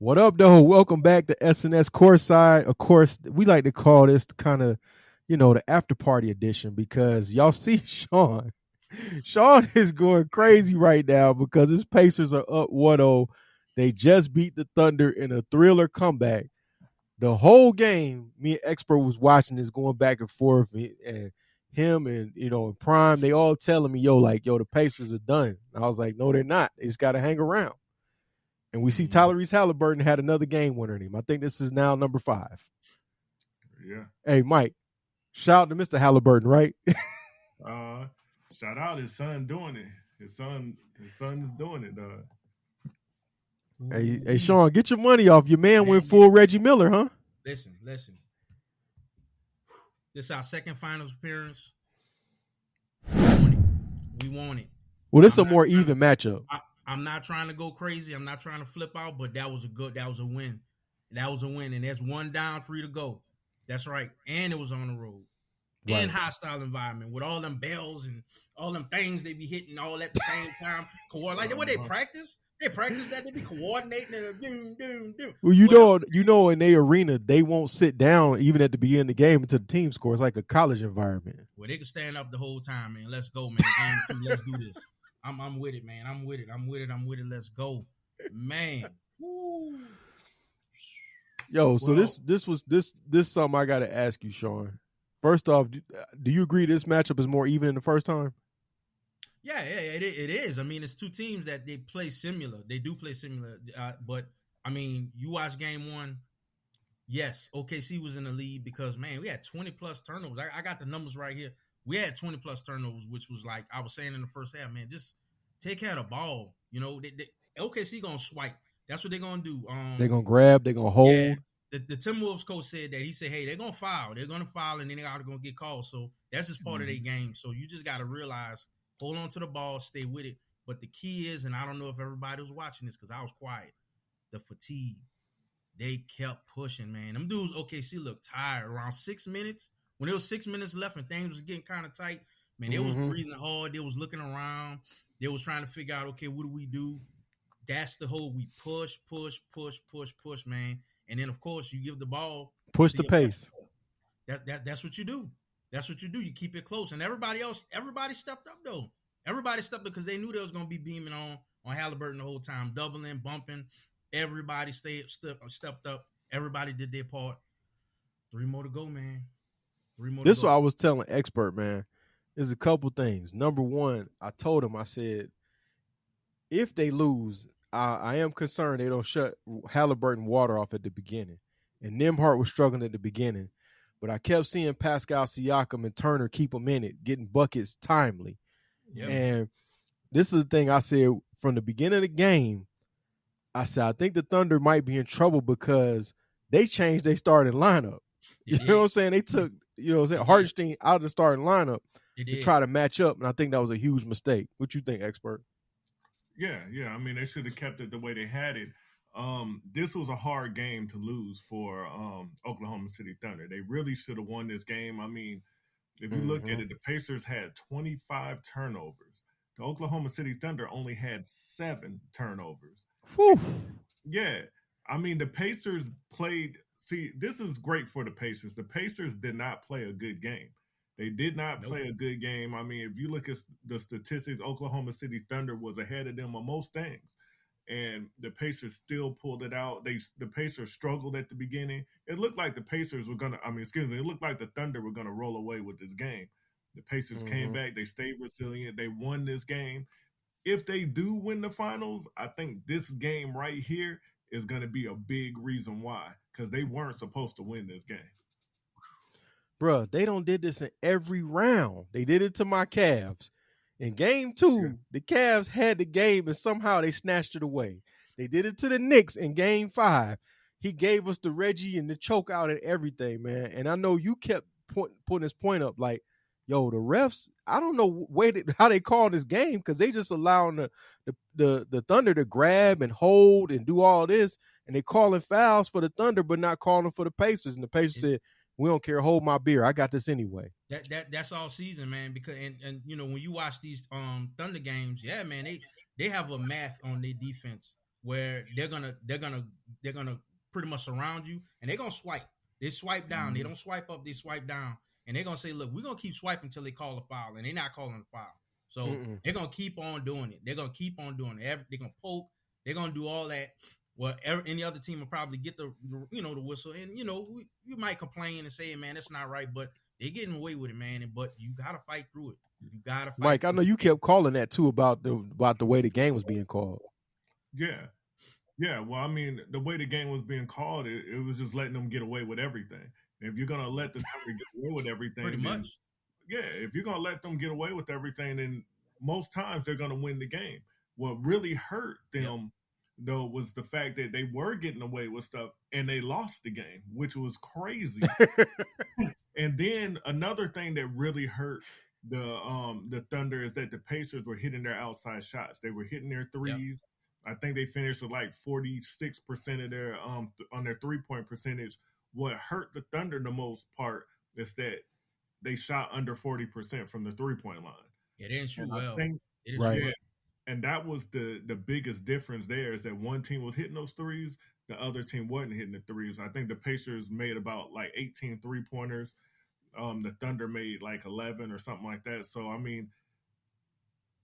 What up, though? Welcome back to SNS Courtside. Of course, we like to call this kind of, the after party edition because y'all see Sean. Sean is going crazy right now because his Pacers are up 1-0. They just beat the Thunder in a thriller comeback. The whole game, me and Expert was watching this going back and forth, and him and Prime, they all telling me, yo, the Pacers are done. And I was like, no, they're not. They just got to hang around. And we see Tyrese Haliburton had another game winner in him. I think this is now number 5. Yeah. Hey, Mike, shout out to Mr. Haliburton, right? Shout out his son doing it. His son is doing it, dog. Hey, Sean, get your money off. Your man went full Reggie Miller, huh? Listen. This is our second finals appearance. We want it. Well, this is a more even matchup. I'm not trying to go crazy. I'm not trying to flip out, but that was a win. That was a win. And there's 1 down, 3 to go. That's right. And it was on the road. Right. And hostile environment with all them bells and all them things they be hitting all at the same time. Like what they practice? They practice that. They be coordinating and doom. Well, in their arena, they won't sit down even at the beginning of the game until the team scores. Like a college environment. Well, they can stand up the whole time, man. Let's go, man. Game 2, let's do this. I'm with it, man. I'm with it. Let's go, man. Woo. Yo, so this something I got to ask you, Sean. First off, do you agree this matchup is more even than the first time? Yeah, it is. I mean, it's two teams that they play similar. They do play similar, but I mean, you watch game 1. Yes, OKC was in the lead because man, we had 20 plus turnovers. I got the numbers right here. We had 20 plus turnovers, which was like I was saying in the first half, man, just take care of the ball. OKC going to swipe. That's what they're going to do. They're going to grab. They're going to hold. Yeah, the Timberwolves coach said that. He said, hey, they're going to foul. They're going to foul, and then they're going to get called. So that's just part of their game. So you just got to realize, hold on to the ball, stay with it. But the key is, and I don't know if everybody was watching this because I was quiet, the fatigue. They kept pushing, man. Them dudes, OKC looked tired. Around 6 minutes, when there was 6 minutes left and things was getting kind of tight, man, they was breathing hard. They was looking around. They was trying to figure out, okay, what do we do? That's the whole we push, man. And then, of course, you give the ball. Push the pace. That's what you do. That's what you do. You keep it close. And everybody stepped up, though. Everybody stepped up because they knew they was going to be beaming on Haliburton the whole time, doubling, bumping. Everybody stepped up. Everybody did their part. 3 more to go, man. 3 more to go. This is what I was telling Expert, man. There's a couple things. Number one, I told him, I said, if they lose, I am concerned they don't shut Haliburton water off at the beginning. And Nembhard was struggling at the beginning. But I kept seeing Pascal Siakam and Turner keep them in it, getting buckets timely. Yep. And this is the thing I said from the beginning of the game. I said, I think the Thunder might be in trouble because they changed their starting lineup. You know what I'm saying? They took, Hartenstein out of the starting lineup to try to match up. And I think that was a huge mistake. What you think, Expert? Yeah. I mean, they should have kept it the way they had it. This was a hard game to lose for Oklahoma City Thunder. They really should have won this game. I mean, if you look at it, the Pacers had 25 turnovers. The Oklahoma City Thunder only had 7 turnovers. Whew. Yeah. I mean, the Pacers played – see, this is great for the Pacers. The Pacers did not play a good game. They did not play a good game. I mean, if you look at the statistics, Oklahoma City Thunder was ahead of them on most things. And the Pacers still pulled it out. The Pacers struggled at the beginning. It looked like the Pacers were going to – it looked like the Thunder were going to roll away with this game. The Pacers came back. They stayed resilient. They won this game. If they do win the finals, I think this game right here is going to be a big reason why, because they weren't supposed to win this game. Bruh, they don't did this in every round. They did it to my Cavs. In game 2, the Cavs had the game and somehow they snatched it away. They did it to the Knicks in game 5. He gave us the Reggie and the choke out and everything, man. And I know you kept putting this point up like, yo, the refs, I don't know how they call this game because they just allowing the Thunder to grab and hold and do all this. And they calling fouls for the Thunder, but not calling for the Pacers. And the Pacers said, we don't care. Hold my beer. I got this anyway. That's all season, man. Because and when you watch these Thunder games, yeah, man, they have a math on their defense where they're gonna they're gonna pretty much surround you, and they're gonna swipe. They swipe down. They don't swipe up. They swipe down, and they're gonna say, "Look, we're gonna keep swiping until they call a foul," and they're not calling a foul. So they're gonna keep on doing it. They're gonna keep on doing it. They're gonna poke. They're gonna do all that. Well, any other team will probably get the whistle, and you might complain and say, "Man, that's not right," but they're getting away with it, man. But you gotta fight through it. You gotta fight. Mike, I know you kept calling that too about the way the game was being called. Yeah. Well, I mean, the way the game was being called, it was just letting them get away with everything. And if you're gonna let the Thunder get away with everything, pretty much. Yeah, if you're gonna let them get away with everything, then most times they're gonna win the game. What really hurt them, though, was the fact that they were getting away with stuff and they lost the game, which was crazy. And then another thing that really hurt the Thunder is that the Pacers were hitting their outside shots. They were hitting their threes. I think they finished with like 46% of their on their 3-point percentage. What hurt the Thunder the most part is that they shot under 40% from the 3-point line. Yeah, they didn't shoot well. Right. And that was the biggest difference there, is that one team was hitting those threes, the other team wasn't hitting the threes. I think the Pacers made about like 18 3-pointers. The Thunder made like 11 or something like that. So, I mean,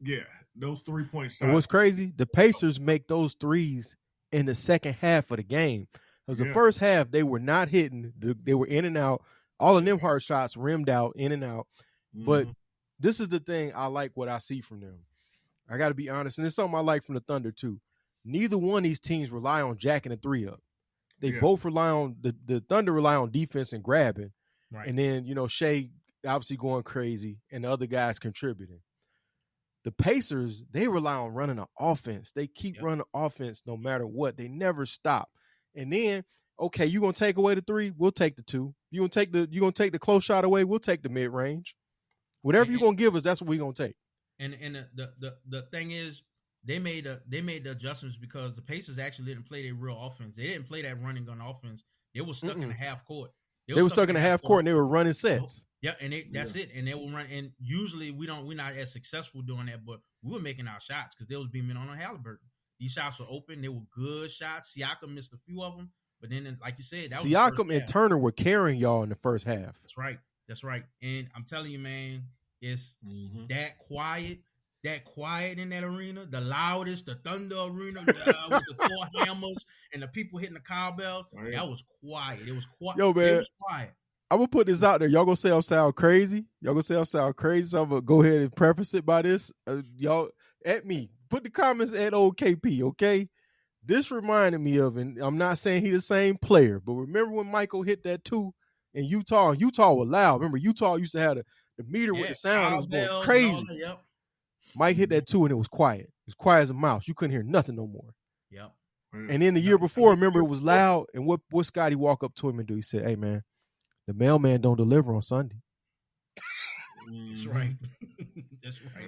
yeah, those 3-point shots. And what's crazy, the Pacers make those threes in the second half of the game. Because the first half, they were not hitting. They were in and out. All of them hard shots rimmed out, in and out. But this is the thing I like what I see from them. I got to be honest, and it's something I like from the Thunder too. Neither one of these teams rely on jacking a three up. They both rely on the Thunder rely on defense and grabbing, and then Shea obviously going crazy and the other guys contributing. The Pacers, they rely on running an offense. They keep running offense no matter what. They never stop. And then, okay, you gonna take away the three? We'll take the two. You gonna take the close shot away? We'll take the mid range. Whatever you're gonna give us, that's what we're gonna take. And the thing is, they made the adjustments because the Pacers actually didn't play their real offense. They didn't play that running gun offense. They were stuck in the half court. They were stuck in the half court and they were running sets. Yeah, and that's it. And they will run. And usually we're not as successful doing that, but we were making our shots because they was beaming on Haliburton. These shots were open. They were good shots. Siakam missed a few of them, but then, like you said, that Siakam and Turner were carrying y'all in the first half. That's right. And I'm telling you, man, it's that quiet in that arena, the loudest, the Thunder arena with the four hammers and the people hitting the cowbells. Right. That was quiet. It was quiet. Yo, man, it was quiet. I'm gonna put this out there. Y'all gonna say I sound crazy. So I'm gonna go ahead and preface it by this. Y'all at me. Put the comments at old KP, okay? This reminded me of, and I'm not saying he the same player, but remember when Michael hit that 2 in Utah? And Utah was loud. Remember, Utah used to have the meter with the sound. It was going crazy. Mike hit that 2 and it was quiet. It was quiet as a mouse. You couldn't hear nothing no more. Yep. And then the year before, remember, it was loud. And what Scotty walk up to him and do? He said, "Hey, man, the mailman don't deliver on Sunday." That's right. That's right.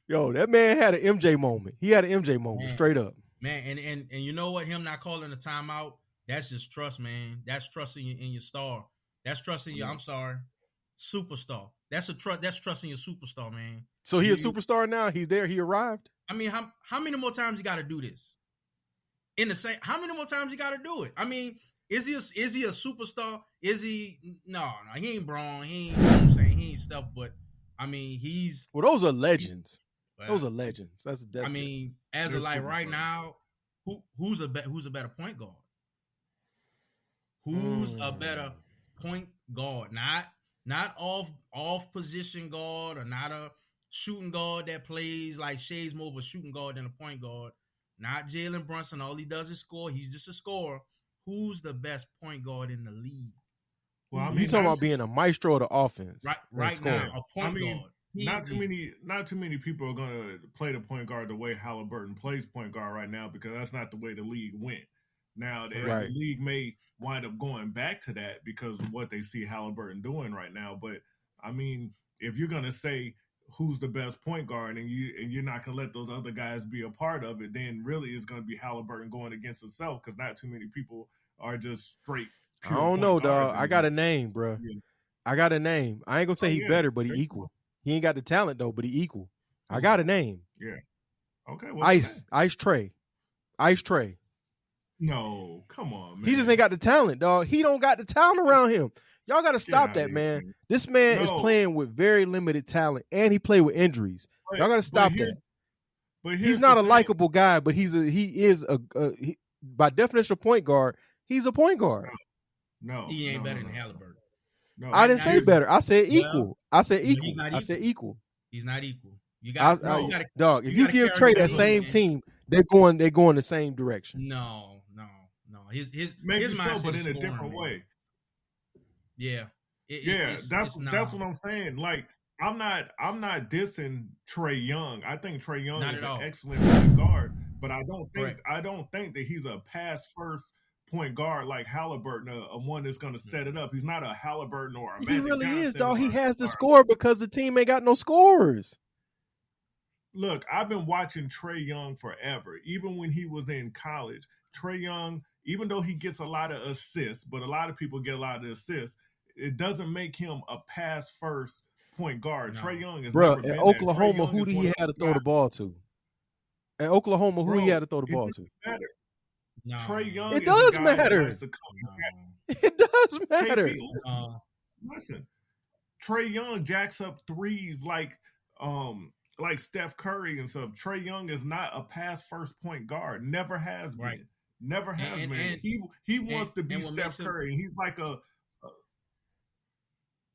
Yo, that man had an MJ moment. He had an MJ moment, straight up. Man, and you know what? Him not calling a timeout, that's just trust, man. That's trusting in your star. That's trusting your, I'm sorry, superstar. That's trusting your superstar, man. So he a superstar now? He's there? He arrived? I mean, how many more times you got to do this? How many more times you got to do it? I mean, is he a superstar? Is he? No, he ain't Braun. He ain't, you know what I'm saying? He ain't stuff, but I mean, he's. Well, those are legends. Those are legends. That's I mean, as of like right now, who's a better point guard? Who's a better point guard? Not off position guard, or not a shooting guard that plays like Shea's more of a shooting guard than a point guard. Not Jalen Brunson. All he does is score. He's just a scorer. Who's the best point guard in the league? Well, I mean, you talking about being a maestro of the offense, right now, a point guard. Not too many people are gonna play the point guard the way Haliburton plays point guard right now, because that's not the way the league went. Now the league may wind up going back to that because of what they see Haliburton doing right now. But I mean, if you're gonna say who's the best point guard and you're not gonna let those other guys be a part of it, then really it's gonna be Haliburton going against himself, because not too many people are just straight. I don't know, dog. I got a name, bro. Yeah. I got a name. I ain't gonna say he better, but he equal. He ain't got the talent though, but he equal. I got a name. Yeah. Okay. Ice Trey. No, come on, man. He just ain't got the talent, dog. He don't got the talent around him. Y'all got to stop outta that, here, man. man. This man is No. playing with very limited talent, and he played with injuries. Y'all got to stop that. But He's not a likable guy, but he is by definition of point guard. He's a point guard. No, he ain't better than Haliburton. No, I didn't say better. I said equal. I said equal. He's not I said equal. He's not equal. You got dog. If you give Trey that same team, they're going the same direction. No. Maybe his so, but in a different way. Yeah. That's what I'm saying. Like, I'm not dissing Trey Young. I think Trey Young is an excellent point guard, but I don't think that he's a pass first point guard like Haliburton, a one that's going to set it up. He's not a Haliburton or a Magic He really Johnson is, dog. He has to score because the team ain't got no scorers. Look, I've been watching Trey Young forever. Even when he was in college, Trey Young, even though he gets a lot of assists, but a lot of people get a lot of assists, it doesn't make him a pass first point guard. No. Trey Young is never been at Oklahoma, who did he have to throw the ball to? At Oklahoma, who he had to throw the ball to? Matter. No. Trey Young. It does matter. It does matter. KP, listen, Trey Young jacks up threes like Steph Curry and stuff. Trey Young is not a pass first point guard. Never has been. Right. Never has been. He wants to be Steph Curry. And he's like a.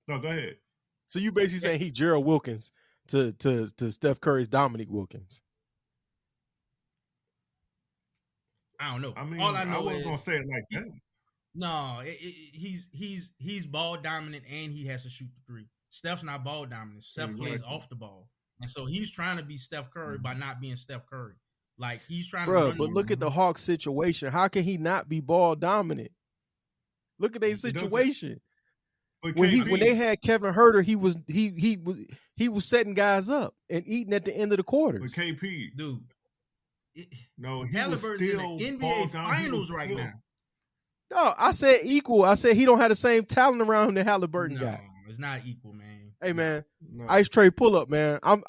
No, go ahead. So you basically saying he Gerald Wilkins to Steph Curry's Dominique Wilkins? I don't know. I mean, all I know I wasn't gonna say it like that. No, he's ball dominant and he has to shoot the three. Steph's not ball dominant. Steph plays off the ball, and so he's trying to be Steph Curry by not being Steph Curry. Like he's trying to. But look at the Hawks situation. How can he not be ball dominant? Look at their situation. When they had Kevin Huerter, he was setting guys up and eating at the end of the quarters. But KP, dude. No, he Haliburton's was still in the NBA Finals right now. No, I said equal. I said he don't have the same talent around him that Haliburton got. It's not equal, man. Hey, man, Ice Trey, pull up, man. I'm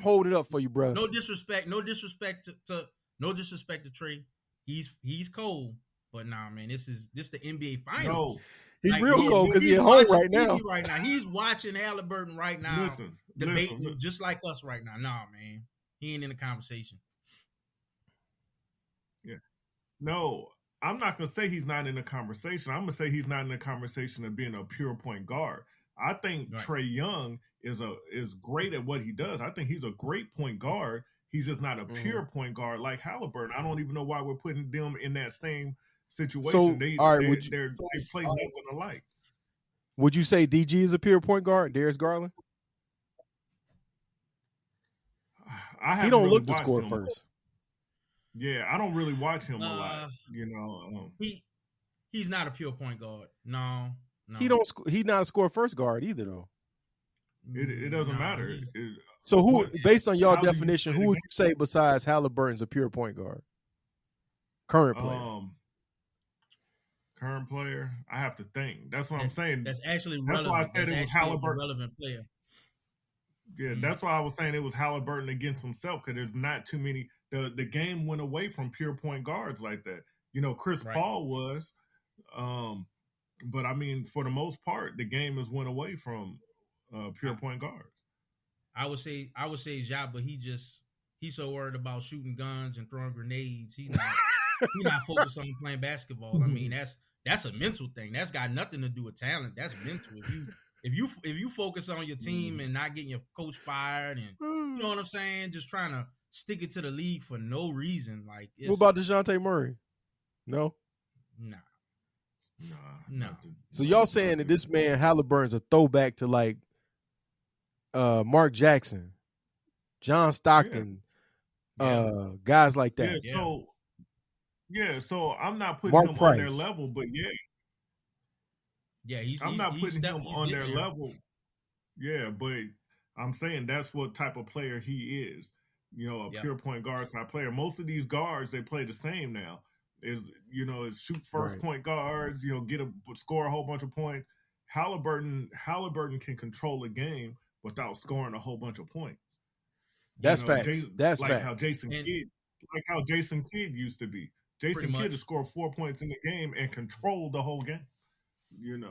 holding up for you, bro. No disrespect to Trey. He's cold, but nah, man. This the NBA Finals. No. He's real cold because he's at home right now. He's watching Haliburton right now, debating just like us right now. Nah, man, he ain't in the conversation. Yeah, no, I'm not gonna say he's not in the conversation. I'm gonna say he's not in the conversation of being a pure point guard. I think Trey Young is great at what he does. I think he's a great point guard. He's just not a pure point guard like Haliburton. I don't even know why we're putting them in that same situation. So, they play nothing alike. Would you say DG is a pure point guard, Darius Garland? He don't look to score first. Yeah, I don't really watch him a lot. You know, he's not a pure point guard. No. He not a score first guard either, though. It doesn't matter. So who, based on your definition, who would you say besides Haliburton's a pure point guard? Current player. Current player, I have to think. That's what I'm saying. That's actually relevant. That's why I said it was Haliburton. Relevant player. Yeah, that's why I was saying it was Haliburton against himself because there's not too many. The game went away from pure point guards like that. You know, Chris Paul was, but I mean, for the most part, the game has went away from pure point guards. I would say Ja, but he's so worried about shooting guns and throwing grenades. He's not focused on playing basketball. I mean, that's a mental thing. That's got nothing to do with talent. That's mental. If you focus on your team and not getting your coach fired, and you know what I'm saying, just trying to stick it to the league for no reason. Like, what about DeJounte Murray? No. No. So y'all saying that this man Haliburton's a throwback to like Mark Jackson, John Stockton, guys like that. So I'm not putting him on their level, but I'm not putting him on their level. Yeah, but I'm saying that's what type of player he is. You know, a pure point guard type player. Most of these guards, they play the same now. Is shoot first point guards. You know, score a whole bunch of points. Haliburton can control a game without scoring a whole bunch of points. That's facts. That's like facts. How Jason Kidd used to be. Jason Kidd has scored 4 points in the game and controlled the whole game.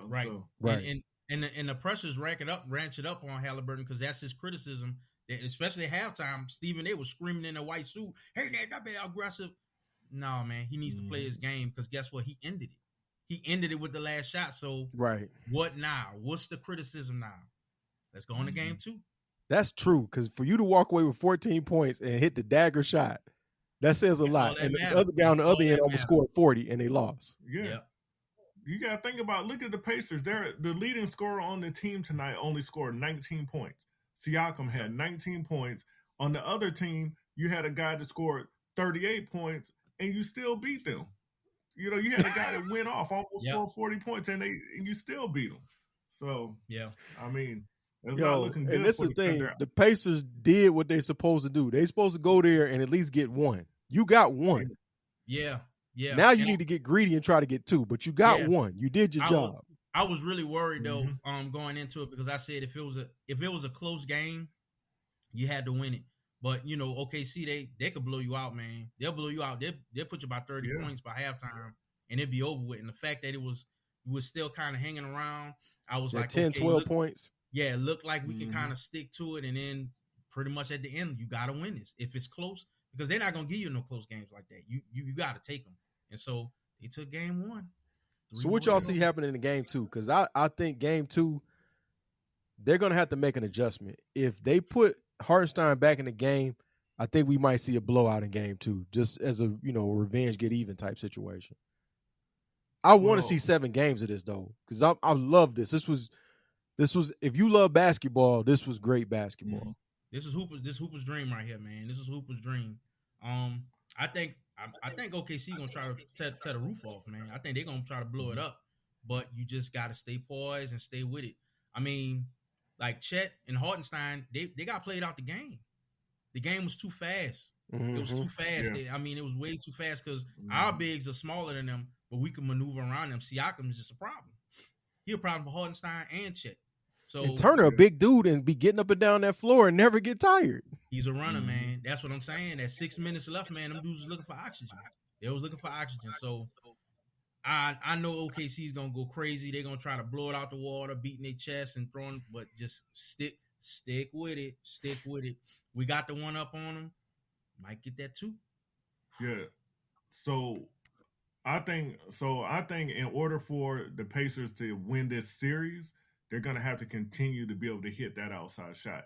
Right. So. Right. And the pressures ranch it up on Haliburton because that's his criticism. That especially at halftime, Stephen A was screaming in a white suit, "Hey, that be aggressive." No, man, he needs to play his game because guess what? He ended it. He ended it with the last shot. So what now? What's the criticism now? Let's go into game 2. That's true because for you to walk away with 14 points and hit the dagger shot, that says a lot. And the other guy on the other end almost scored 40 and they lost. Yeah. You got to think about, look at the Pacers. The leading scorer on the team tonight only scored 19 points. Siakam had 19 points. On the other team, you had a guy that scored 38 points, and you still beat them. You had a guy that went off, almost scored 40 points, and you still beat them. So, I mean, it's not looking good. And this is the thing. The Pacers did what they're supposed to do. They're supposed to go there and at least get one. You got one. Yeah. Yeah. Now you need to get greedy and try to get 2, but you got one. You did your job. I was really worried though, going into it because I said if it was a close game, you had to win it. But OKC they could blow you out, man. They'll blow you out. They'll put you by 30 points by halftime, and it'd be over with. And the fact that it was still kind of hanging around, I was like 10, 12 points. Yeah, it looked like we can kind of stick to it, and then pretty much at the end, you got to win this if it's close because they're not gonna give you no close games like that. You got to take them. And so they took game 1. So what y'all see happening in game 2? Because I think game 2, they're going to have to make an adjustment. If they put Hartenstein back in the game, I think we might see a blowout in game 2, just as a revenge get even type situation. I want to see 7 games of this though, because I love this. This was if you love basketball, this was great basketball. Mm-hmm. This Hooper's dream right here, man. This is Hooper's dream. I think OKC gonna try to tear the roof off, man. I think they're gonna try to blow it up, but you just gotta stay poised and stay with it. I mean, like Chet and Hartenstein, they got played out the game. The game was too fast. It was too fast. Yeah. It was way too fast because our bigs are smaller than them, but we can maneuver around them. Siakam is just a problem. He's a problem for Hartenstein and Chet. So and Turner, a big dude, and be getting up and down that floor and never get tired. He's a runner, man. That's what I'm saying. At 6 minutes left, man, them dudes was looking for oxygen. They was looking for oxygen. So I know OKC's gonna go crazy. They're gonna try to blow it out the water, beating their chest and throwing, but just stick with it. Stick with it. We got the one up on them. Might get that 2. Yeah. So I think in order for the Pacers to win this series, they're going to have to continue to be able to hit that outside shot.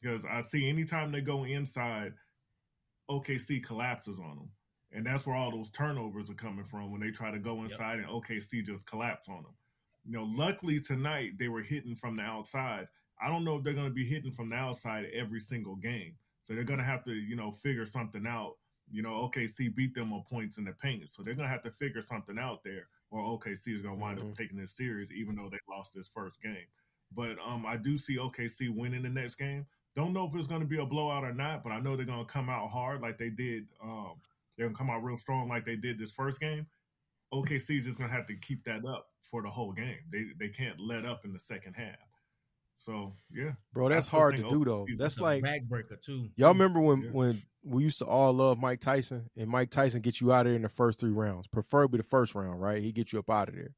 Because I see anytime they go inside, OKC collapses on them. And that's where all those turnovers are coming from when they try to go inside and OKC just collapse on them. Luckily tonight they were hitting from the outside. I don't know if they're going to be hitting from the outside every single game. So they're going to have to, figure something out. OKC beat them on points in the paint. So they're going to have to figure something out there, or OKC is going to wind up taking this series, even though they lost this first game. But I do see OKC winning the next game. Don't know if it's going to be a blowout or not, but I know they're going to come out hard like they did. They're going to come out real strong like they did this first game. OKC is just going to have to keep that up for the whole game. They can't let up in the second half. So, yeah. Bro, that's hard to do, though. That's like backbreaker, too. Y'all remember when we used to all love Mike Tyson, and Mike Tyson gets you out of there in the first 3 rounds, preferably the first round, right? He gets you up out of there.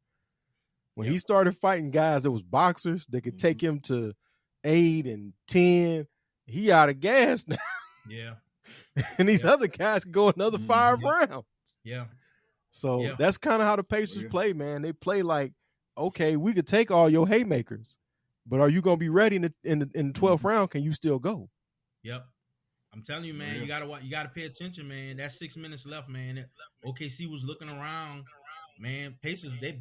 When he started fighting guys that was boxers that could take him to 8 and 10, he out of gas now. Yeah. And these other guys can go another 5 rounds. Yeah. So that's kind of how the Pacers play, man. They play like, okay, we could take all your haymakers, but are you going to be ready in the 12th round? Can you still go? Yep. I'm telling you, man, you gotta pay attention, man. That's 6 minutes left, man. OKC was looking around, man. Pacers, they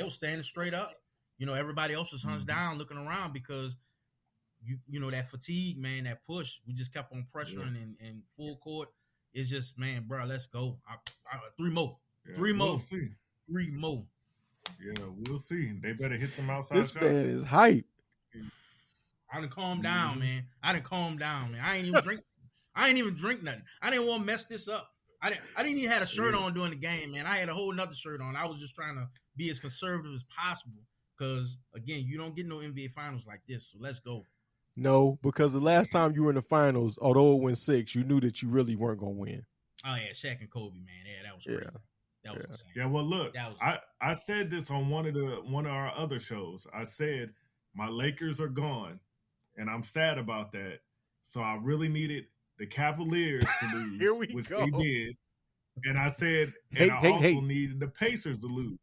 was standing straight up. Everybody else was hunched down looking around because that fatigue, man, that push. We just kept on pressuring and full court. It's just, man, bro, let's go. 3 more. Yeah, 3 more. We'll see. 3 more. Yeah, we'll see. They better hit them outside This shots. man is hype. I done calmed down, man. I ain't even drink nothing. I didn't want to mess this up. I didn't even have a shirt on during the game, man. I had a whole nother shirt on. I was just trying to be as conservative as possible because, again, you don't get no NBA finals like this. So let's go. No, because the last time you were in the finals, although it went 6, you knew that you really weren't going to win. Oh yeah, Shaq and Kobe, man. Yeah, that was crazy. That was insane. Yeah, well, look, I said this on one of our other shows. I said my Lakers are gone, and I'm sad about that. So I really needed the Cavaliers to lose, Here we which go. they did. And I said, I also needed the Pacers to lose.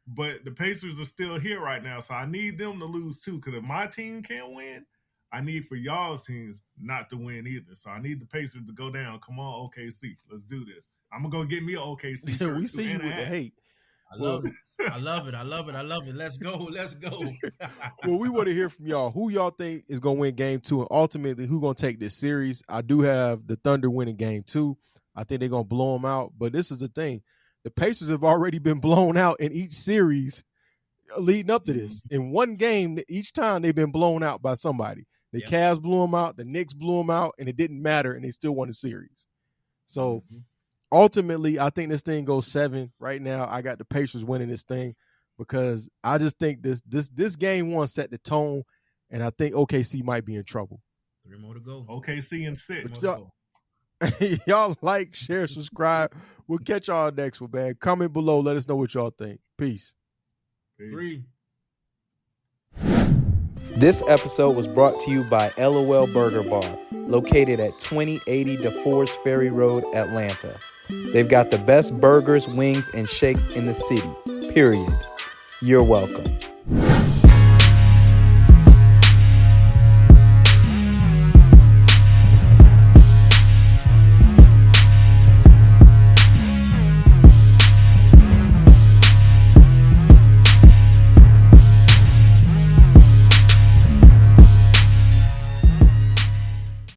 But the Pacers are still here right now, so I need them to lose too. Because if my team can't win, I need for y'all's teams not to win either. So I need the Pacers to go down. Come on, OKC, let's do this. I'm gonna go get me an OKC shirt. We see you with the hate. I love it. I love it. I love it. I love it. Let's go. Let's go. Well, we want to hear from y'all. Who y'all think is gonna win game 2, and ultimately who gonna take this series? I do have the Thunder winning game 2. I think they're gonna blow them out. But this is the thing: the Pacers have already been blown out in each series leading up to this. In one game, each time they've been blown out by somebody. The Cavs blew them out, the Knicks blew them out, and it didn't matter, and they still won the series. So ultimately, I think this thing goes 7 right now. I got the Pacers winning this thing because I just think this game 1 set the tone, and I think OKC might be in trouble. 3 more to go. OKC and 6. Y'all like, share, subscribe. We'll catch y'all next one, man. Comment below. Let us know what y'all think. Peace. 3. This episode was brought to you by LOL Burger Bar, located at 2080 DeForest Ferry Road, Atlanta. They've got the best burgers, wings, and shakes in the city, period. You're welcome.